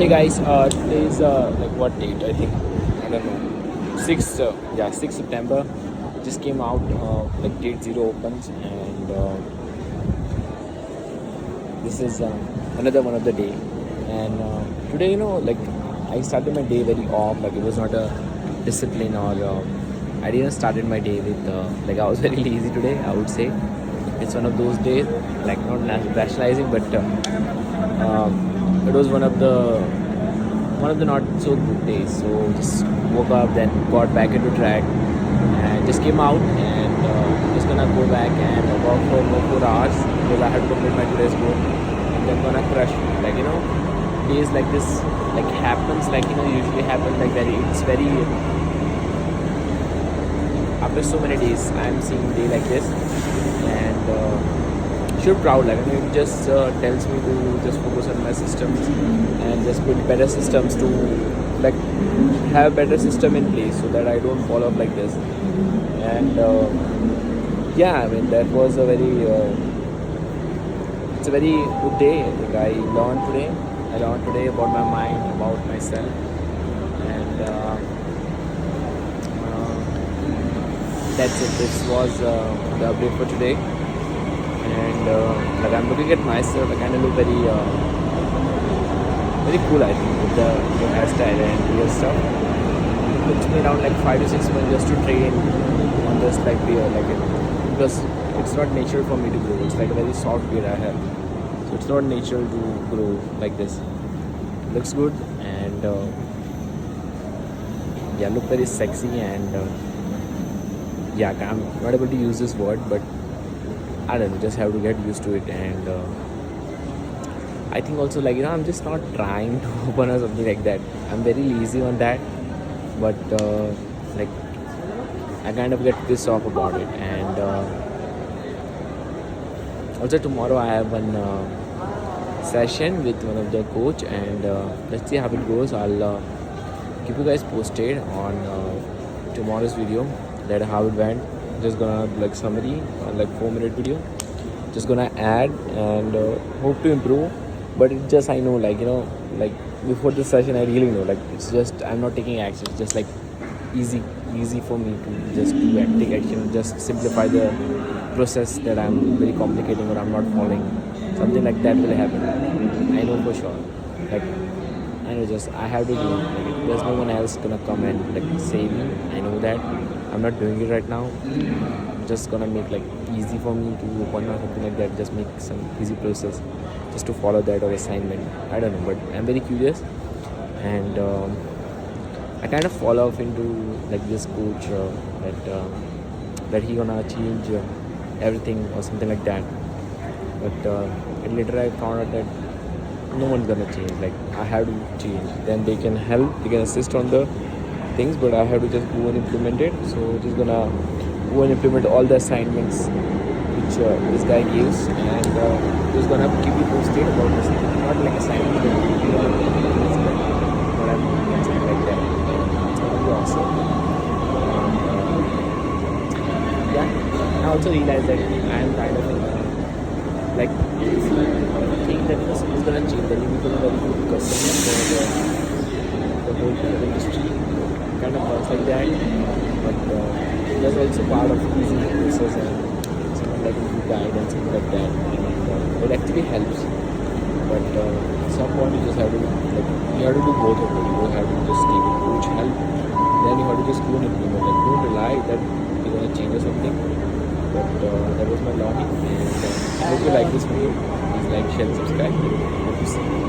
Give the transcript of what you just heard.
Hey guys, today is like what date? I think I don't know. 6th, yeah, 6th September. Just came out like date zero opens, and this is another one of the day. And today, like I started my day very off. Like it was not a discipline or I didn't started my day with like I was very lazy today. I would say it's one of those days, like not rationalizing, but it was one of the not so good days. So just woke up, then got back into track, and just came out and just gonna go back and work for more 4 hours because I had to complete my today's goal. And then gonna crush like days like this like happens like usually happens like it's very after so many days I'm seeing day like this and. Sure proud like it just tells me to just focus on my systems and just build better systems to like have better system in place so that I don't fall off like this and yeah, I mean that was a very it's a very good day. Like I learned today about my mind, about myself, and that's it. This was the update for today. And like I'm looking at myself, I kind of look very very cool, I think, with the new hairstyle and real stuff. It took me around like 5 to 6 months just to train on this like beard, like it, because it's not natural for me to grow. It's like a very soft beard I have, so it's not natural to grow like this. It looks good and yeah, look very sexy and yeah, I'm not able to use this word, but I don't know, just have to get used to it. And I think also like I'm just not trying to open or something like that. I'm very lazy on that, but like I kind of get pissed off about it. And also tomorrow I have one session with one of the coach, and let's see how it goes. I'll keep you guys posted on tomorrow's video that how it went. Just gonna like summary like 4-minute video, just gonna add and hope to improve. But it just I know like like before this session I really know like it's just I'm not taking action. It's just like easy for me to just take action, just simplify the process that I'm very complicating or I'm not following. Something like that will happen, I know for sure. Like I know, just I have to do it. Like, there's no one else gonna come and like save me. I know that I'm not doing it right now. I'm just gonna make like easy for me to open or something like that. Just make some easy process just to follow that or assignment. I don't know, but I'm very curious and I kind of fall off into like this coach that he gonna change everything or something like that. But and later I found out that no one's gonna change. Like I have to change. Then they can help, they can assist on the things, but I have to just go and implement it. So just gonna go and implement all the assignments which this guy gives, and just gonna keep you posted about this. Not like assignment, but what I'm doing and something like that. It's gonna be awesome. Yeah, I also realized that I'm kind of like think that this is gonna change. Then you become a very good customer for the whole industry. Kind of works like that, but there's also part of easy process and something like a guide and something like that, and it actually helps. But at some point you just have to like you have to do both of it. You have to just take a coach help, then you have to just go and implement. Like don't rely that you're gonna change or something. But that was my learning, and I hope you like this video. Please like, share, and subscribe. Hope to see you.